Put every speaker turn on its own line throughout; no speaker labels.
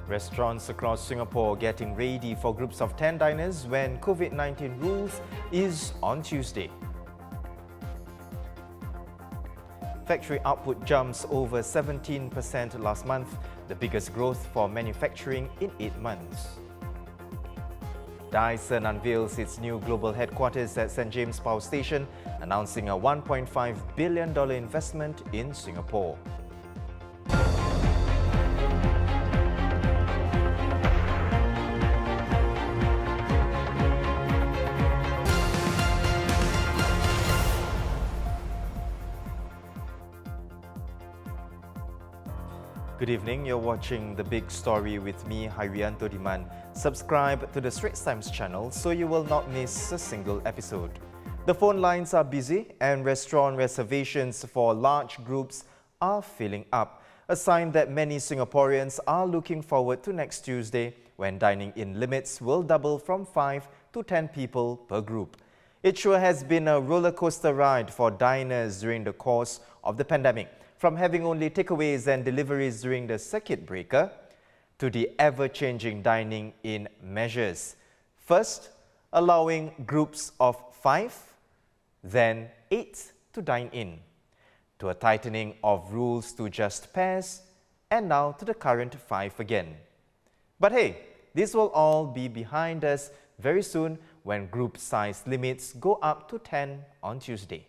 Restaurants across Singapore getting ready for groups of 10 diners when COVID-19 rules ease on Tuesday. Factory output jumps over 17% last month, the biggest growth for manufacturing in 8 months. Dyson unveils its new global headquarters at St. James Power Station, announcing a $1.5 billion investment in Singapore. Good evening, you're watching The Big Story with me, Hairianto Diman. Subscribe to the Straits Times channel so you will not miss a single episode. The phone lines are busy and restaurant reservations for large groups are filling up, a sign that many Singaporeans are looking forward to next Tuesday when dining-in limits will double from 5 to 10 people per group. It sure has been a roller coaster ride for diners during the course of the pandemic. From having only takeaways and deliveries during the circuit breaker to the ever-changing dining-in measures. First, allowing groups of 5, then 8 to dine in, to a tightening of rules to just pairs, and now to the current 5 again. But hey, this will all be behind us very soon when group size limits go up to 10 on Tuesday.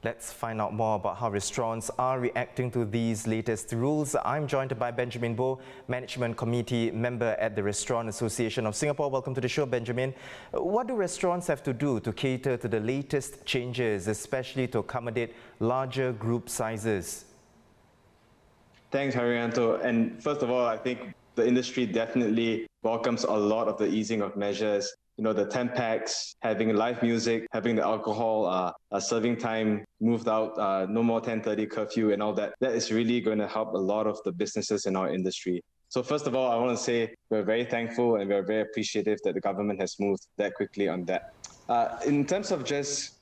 Let's find out more about how restaurants are reacting to these latest rules. I'm joined by Benjamin Boh, Management Committee member at the Restaurant Association of Singapore. Welcome to the show, Benjamin. What do restaurants have to do to cater to the latest changes, especially to accommodate larger group sizes?
Thanks, Hairianto. And first of all, I think the industry definitely welcomes a lot of the easing of measures. You know, the 10 packs, having live music, having the alcohol, serving time moved out, no more 10:30 curfew and all that. That is really going to help a lot of the businesses in our industry. So first of all, I want to say we're very thankful and we're very appreciative that the government has moved that quickly on that. In terms of just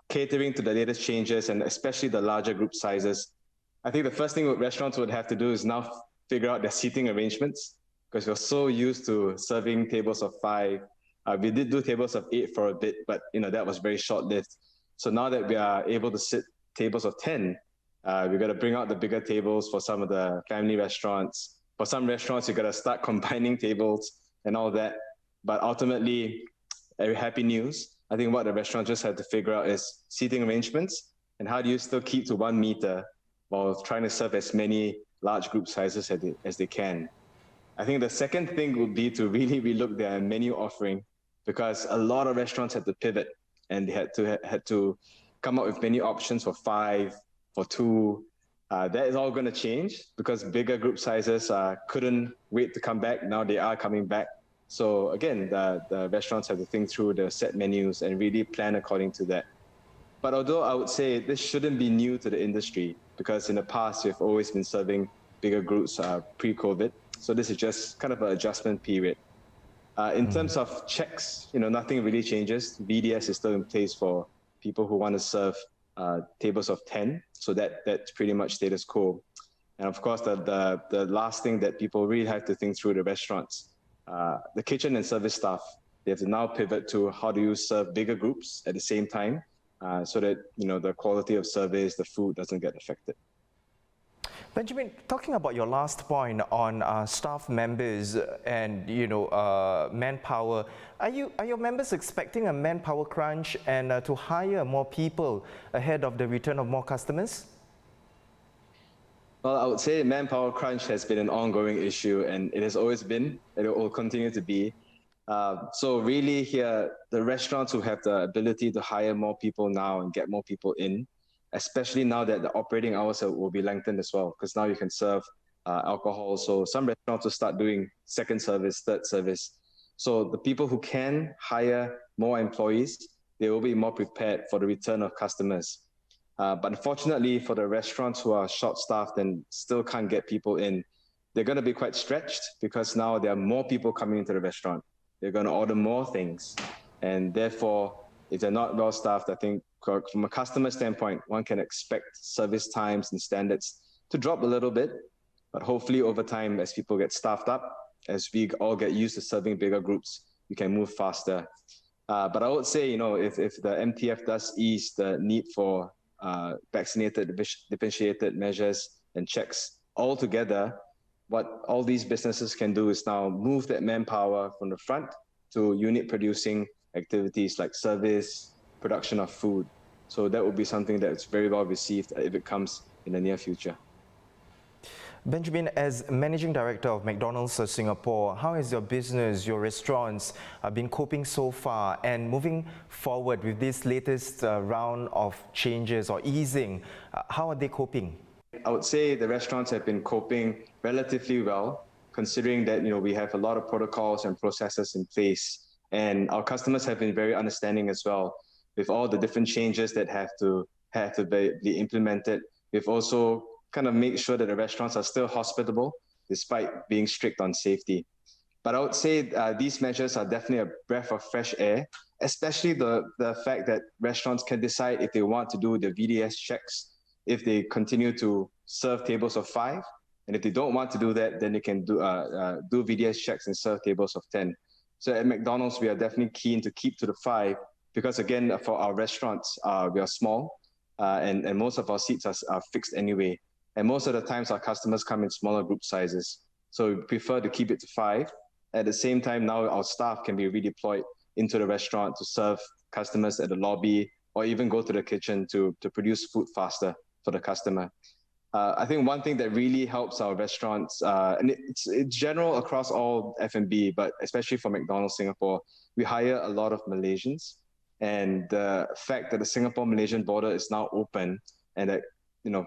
catering to the latest changes and especially the larger group sizes, I think the first thing restaurants would have to do is now figure out their seating arrangements, because we're so used to serving tables of 5. We did do tables of 8 for a bit, but that was very short-lived. So now that we are able to sit tables of 10, we're going to bring out the bigger tables for some of the family restaurants. For some restaurants, you're going to start combining tables and all that. But ultimately, a happy news. I think what the restaurants just have to figure out is seating arrangements and how do you still keep to 1 meter while trying to serve as many large group sizes as they can. I think the second thing would be to really relook their menu offering, because a lot of restaurants had to pivot and they had to come up with menu options for 5, for 2. That is all going to change because bigger group sizes couldn't wait to come back. Now they are coming back. So again, the restaurants have to think through the set menus and really plan according to that. But although I would say this shouldn't be new to the industry, because in the past we've always been serving bigger groups pre-COVID. So this is just kind of an adjustment period. In terms of checks, nothing really changes. VDS is still in place for people who want to serve tables of 10. So that's pretty much status quo. And of course, the last thing that people really have to think through the restaurants, the kitchen and service staff, they have to now pivot to how do you serve bigger groups at the same time so that, the quality of service, the food doesn't get affected.
Benjamin, talking about your last point on staff members and manpower, are your members expecting a manpower crunch and to hire more people ahead of the return of more customers?
Well, I would say manpower crunch has been an ongoing issue, and it has always been, and it will continue to be. So really here, the restaurants who have the ability to hire more people now and get more people in, especially now that the operating hours will be lengthened as well, because now you can serve alcohol. So some restaurants will start doing second service, third service. So the people who can hire more employees, they will be more prepared for the return of customers. But unfortunately for the restaurants who are short-staffed and still can't get people in, they're going to be quite stretched because now there are more people coming into the restaurant. They're going to order more things. And therefore, if they're not well-staffed, I think from a customer standpoint, one can expect service times and standards to drop a little bit. But hopefully over time, as people get staffed up, as we all get used to serving bigger groups, we can move faster. But I would say, if the MTF does ease the need for vaccinated, differentiated measures and checks altogether, what all these businesses can do is now move that manpower from the front to unit producing activities like service, production of food. So that would be something that's very well received if it comes in the near future.
Benjamin, as Managing Director of McDonald's Singapore, how has your business, your restaurants been coping so far? And moving forward with this latest round of changes or easing, how are they coping?
I would say the restaurants have been coping relatively well, considering that we have a lot of protocols and processes in place. And our customers have been very understanding as well with all the different changes that have to be implemented. We've also kind of make sure that the restaurants are still hospitable despite being strict on safety. But I would say these measures are definitely a breath of fresh air, especially the fact that restaurants can decide if they want to do the VDS checks, if they continue to serve tables of 5, and if they don't want to do that, then they can do VDS checks and serve tables of 10. So at McDonald's, we are definitely keen to keep to the 5 because, again, for our restaurants, we are small and most of our seats are fixed anyway. And most of the times our customers come in smaller group sizes. So we prefer to keep it to 5. At the same time, now our staff can be redeployed into the restaurant to serve customers at the lobby or even go to the kitchen to produce food faster for the customer. I think one thing that really helps our restaurants, and it's general across all F&B, but especially for McDonald's Singapore, we hire a lot of Malaysians. And the fact that the Singapore-Malaysian border is now open and that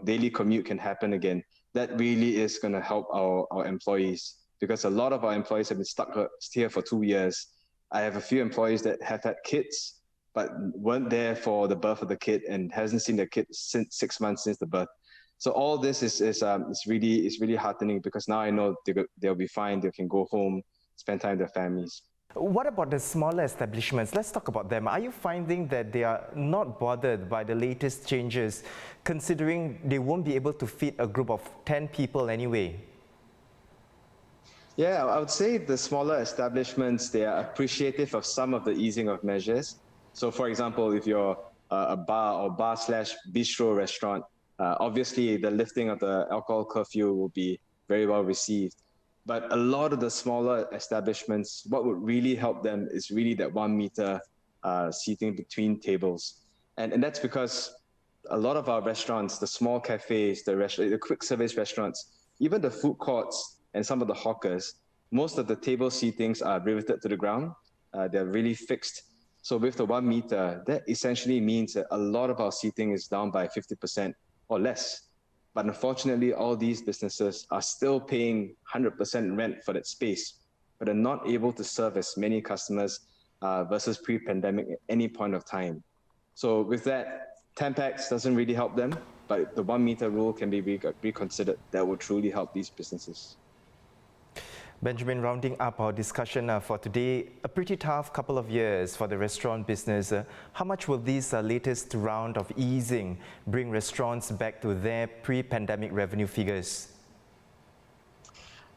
daily commute can happen again, that really is going to help our employees because a lot of our employees have been stuck here for 2 years. I have a few employees that have had kids, but weren't there for the birth of the kid and hasn't seen the kid since 6 months since the birth. So all this is really heartening because now I know they'll be fine. They can go home, spend time with their families.
What about the smaller establishments? Let's talk about them. Are you finding that they are not bothered by the latest changes, considering they won't be able to feed a group of 10 people anyway?
Yeah, I would say the smaller establishments, they are appreciative of some of the easing of measures. So for example, if you're a bar/bistro restaurant, obviously the lifting of the alcohol curfew will be very well received. But a lot of the smaller establishments, what would really help them is really that 1 meter seating between tables. And that's because a lot of our restaurants, the small cafes, the quick service restaurants, even the food courts and some of the hawkers, most of the table seatings are riveted to the ground. They're really fixed. So with the 1 meter, that essentially means that a lot of our seating is down by 50% or less. But unfortunately, all these businesses are still paying 100% rent for that space, but are not able to serve as many customers versus pre-pandemic at any point of time. So with that, 10 packs doesn't really help them, but the 1 meter rule can be reconsidered. That will truly help these businesses.
Benjamin, rounding up our discussion for today, a pretty tough couple of years for the restaurant business. How much will this latest round of easing bring restaurants back to their pre-pandemic revenue figures?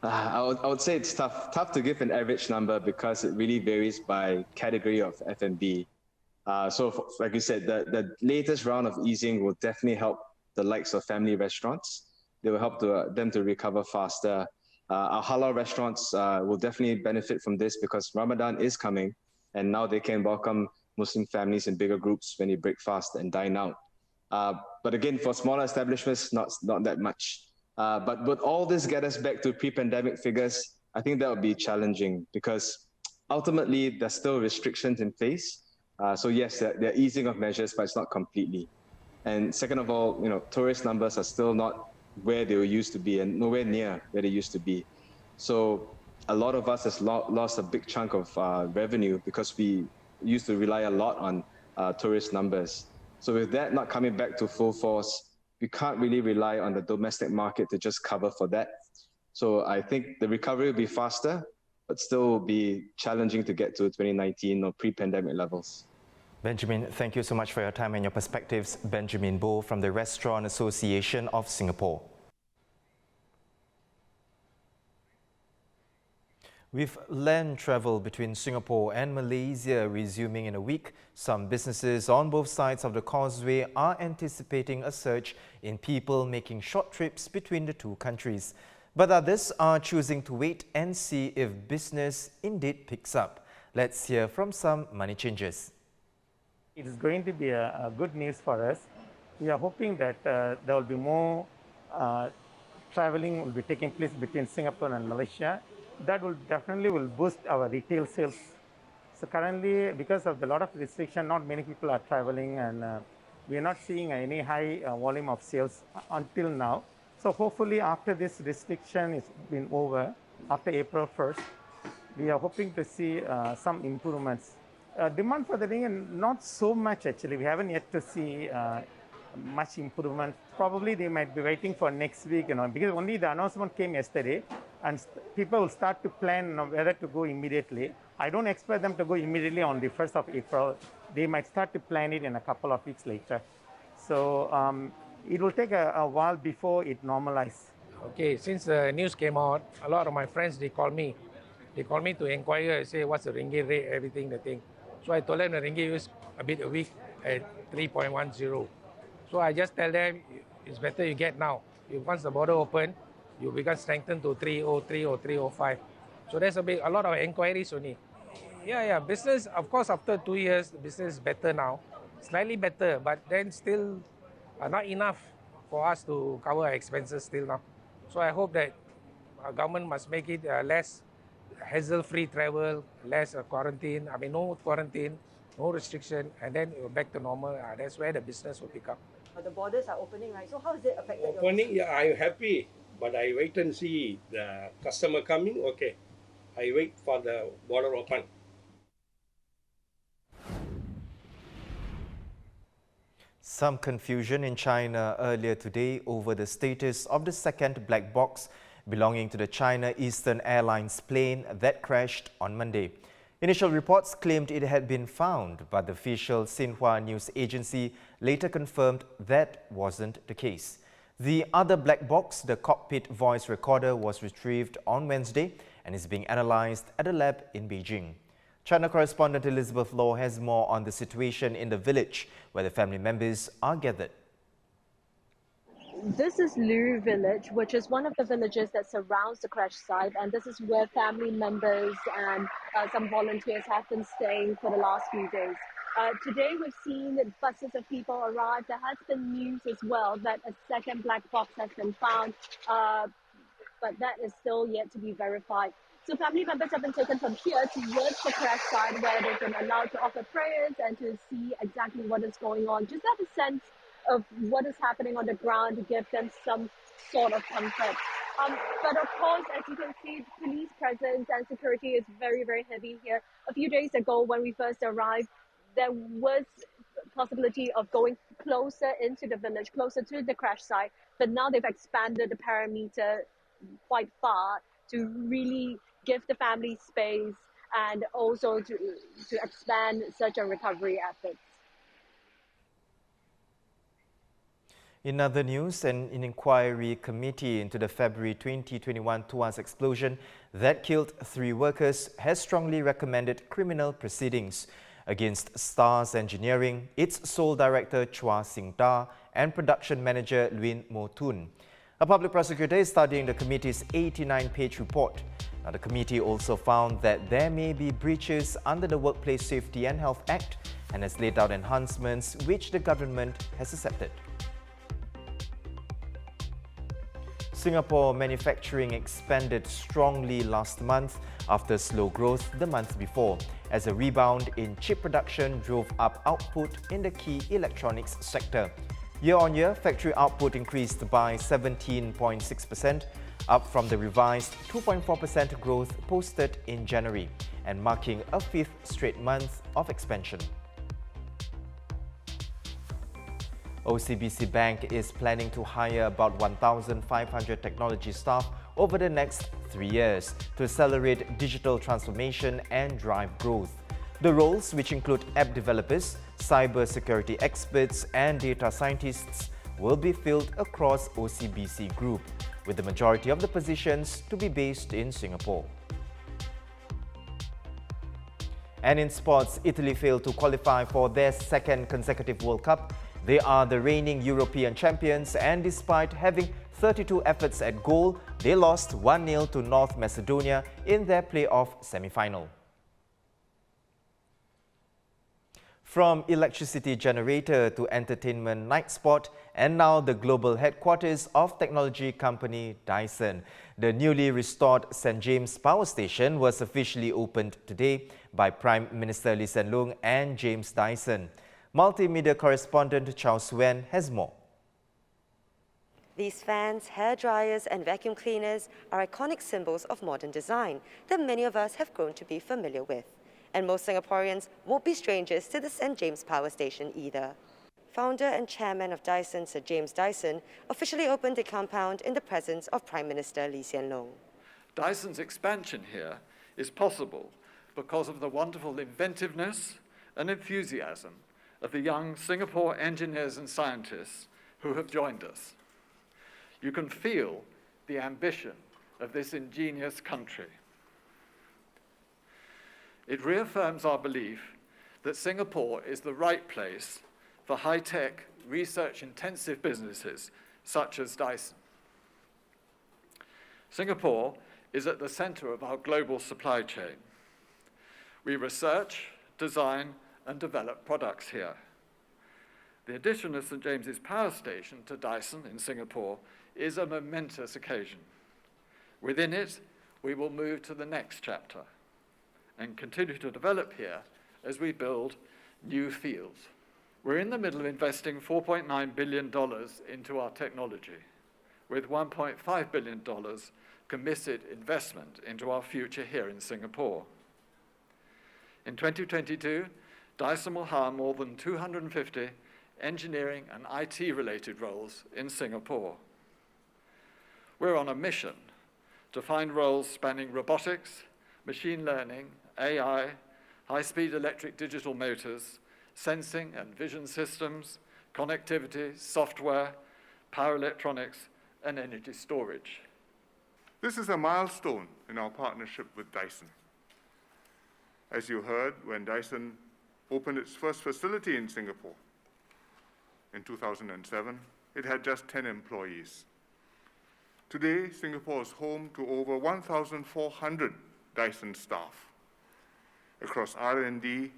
I would say it's tough to give an average number because it really varies by category of F&B. So like you said, the latest round of easing will definitely help the likes of family restaurants. They will help them to recover faster. Our halal restaurants will definitely benefit from this because Ramadan is coming and now they can welcome Muslim families in bigger groups when they break fast and dine out. But again, for smaller establishments, not that much. But would all this get us back to pre-pandemic figures? I think that would be challenging because ultimately there's still restrictions in place. So yes, they're easing of measures, but it's not completely. And second of all, tourist numbers are still not where they used to be and nowhere near where they used to be. So a lot of us has lost a big chunk of revenue because we used to rely a lot on tourist numbers. So with that not coming back to full force, we can't really rely on the domestic market to just cover for that. So I think the recovery will be faster, but still will be challenging to get to 2019 or pre-pandemic levels.
Benjamin, thank you so much for your time and your perspectives. Benjamin Bo from the Restaurant Association of Singapore. With land travel between Singapore and Malaysia resuming in a week, some businesses on both sides of the causeway are anticipating a surge in people making short trips between the two countries. But others are choosing to wait and see if business indeed picks up. Let's hear from some money changers.
It is going to be a good news for us. We are hoping that there will be more traveling will be taking place between Singapore and Malaysia. That will definitely boost our retail sales. So currently, because of a lot of restriction, not many people are traveling, and we are not seeing any high volume of sales until now. So hopefully, after this restriction is been over, after April 1st, we are hoping to see some improvements. Demand for the ringgit, not so much actually. We haven't yet to see much improvement. Probably they might be waiting for next week, because only the announcement came yesterday, and people will start to plan whether to go immediately. I don't expect them to go immediately on the 1st of April. They might start to plan it in a couple of weeks later. So it will take a while before it normalizes.
Okay, since the news came out, a lot of my friends, they call me. They call me to inquire, say what's the ringgit rate, everything, the thing. So I told them the ringgit is a bit weak at 3.10. So I just tell them, it's better you get now. Once the border open, you become strengthened to 303 or 305. So there's a lot of inquiries only. Yeah, business, of course, after 2 years, the business is better now. Slightly better, but then still not enough for us to cover our expenses still now. So I hope that our government must make it less hassle-free travel, less quarantine. No quarantine, no restriction, and then back to normal. That's where the business will pick up.
The borders are opening, right? So how is it affected?
Opening, yeah, I'm happy, but I wait and see the customer coming. Okay, I wait for the border open.
Some confusion in China earlier today over the status of the second black box belonging to the China Eastern Airlines plane that crashed on Monday. Initial reports claimed it had been found, but the official Xinhua news agency later confirmed that wasn't the case. The other black box, the cockpit voice recorder, was retrieved on Wednesday and is being analyzed at a lab in Beijing. China correspondent Elizabeth Law has more on the situation in the village where the family members are gathered.
This is Lu village, which is one of the villages that surrounds the crash site, and this is where family members and some volunteers have been staying for the last few days. Today we've seen that buses of people arrive. There has been news as well that a second black box has been found, but that is still yet to be verified. So family members have been taken from here towards the crash site, where they've been allowed to offer prayers and to see exactly what is going on. Just have a sense of what is happening on the ground to give them some sort of comfort. But of course, as you can see, police presence and security is very, very heavy here. A few days ago, when we first arrived, there was possibility of going closer into the village, closer to the crash site. But now they've expanded the perimeter quite far to really give the family space and also to expand search and recovery efforts.
In other news, an inquiry committee into the February 2021 Tuas explosion that killed 3 workers has strongly recommended criminal proceedings against Stars Engineering, its sole director Chua Sing Da and production manager Luin Mo Tun. A public prosecutor is studying the committee's 89-page report. Now, the committee also found that there may be breaches under the Workplace Safety and Health Act and has laid out enhancements which the government has accepted. Singapore manufacturing expanded strongly last month after slow growth the month before, as a rebound in chip production drove up output in the key electronics sector. Year-on-year, factory output increased by 17.6%, up from the revised 2.4% growth posted in January, and marking a 5th straight month of expansion. OCBC Bank is planning to hire about 1,500 technology staff over the next 3 years to accelerate digital transformation and drive growth. The roles, which include app developers, cyber security experts and data scientists, will be filled across OCBC Group, with the majority of the positions to be based in Singapore. And in sports, Italy failed to qualify for their second consecutive World Cup. They are the reigning European champions, and despite having 32 efforts at goal, they lost 1-0 to North Macedonia in their playoff semi-final. From electricity generator to entertainment night spot, and now the global headquarters of technology company Dyson. The newly restored St. James Power Station was officially opened today by Prime Minister Lee Hsien Loong and James Dyson. Multimedia correspondent Cheow Sue-Ann has more.
These fans, hair dryers and vacuum cleaners are iconic symbols of modern design that many of us have grown to be familiar with. And most Singaporeans won't be strangers to the St. James Power Station either. Founder and chairman of Dyson, Sir James Dyson, officially opened the compound in the presence of Prime Minister Lee Hsien Loong.
Dyson's expansion here is possible because of the wonderful inventiveness and enthusiasm of the young Singapore engineers and scientists who have joined us. You can feel the ambition of this ingenious country. It reaffirms our belief that Singapore is the right place for high-tech, research-intensive businesses such as Dyson. Singapore is at the center of our global supply chain. We research, design, and develop products here. The addition of St. James's Power Station to Dyson in Singapore is a momentous occasion. Within it, we will move to the next chapter and continue to develop here as we build new fields. We're in the middle of investing $4.9 billion into our technology, with $1.5 billion committed investment into our future here in Singapore. In 2022, Dyson will hire more than 250 engineering and IT-related roles in Singapore. We're on a mission to find roles spanning robotics, machine learning, AI, high-speed electric digital motors, sensing and vision systems, connectivity, software, power electronics, and energy storage.
This is a milestone in our partnership with Dyson. As you heard, when Dyson opened its first facility in Singapore in 2007, it had just 10 employees. Today, Singapore is home to over 1,400 Dyson staff across R&D,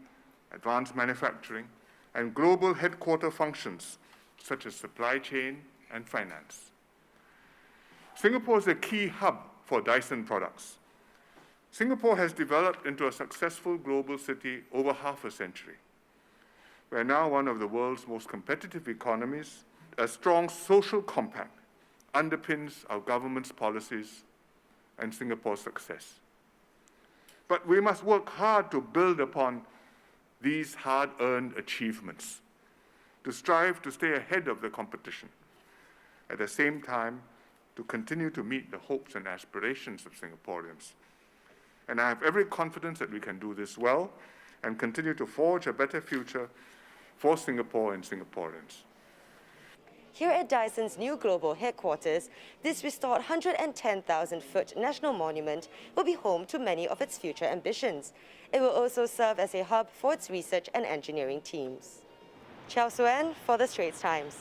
advanced manufacturing, and global headquarter functions such as supply chain and finance. Singapore is a key hub for Dyson products. Singapore has developed into a successful global city over half a century. We are now one of the world's most competitive economies. A strong social compact underpins our government's policies and Singapore's success. But we must work hard to build upon these hard-earned achievements, to strive to stay ahead of the competition, at the same time to continue to meet the hopes and aspirations of Singaporeans. And I have every confidence that we can do this well and continue to forge a better future for Singapore and Singaporeans.
Here at Dyson's new global headquarters, this restored 110,000-foot national monument will be home to many of its future ambitions. It will also serve as a hub for its research and engineering teams. Cheow Sue-Ann for The Straits Times.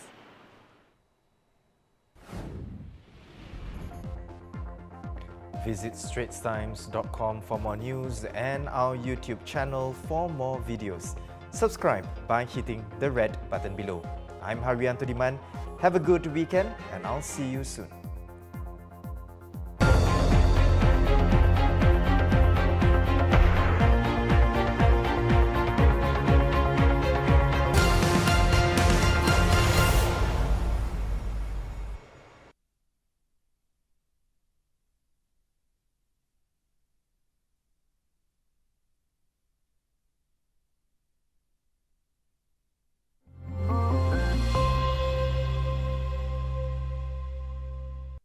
Visit straitstimes.com for more news and our YouTube channel for more videos. Subscribe by hitting the red button below. I'm Haryanto Diman. Have a good weekend and I'll see you soon.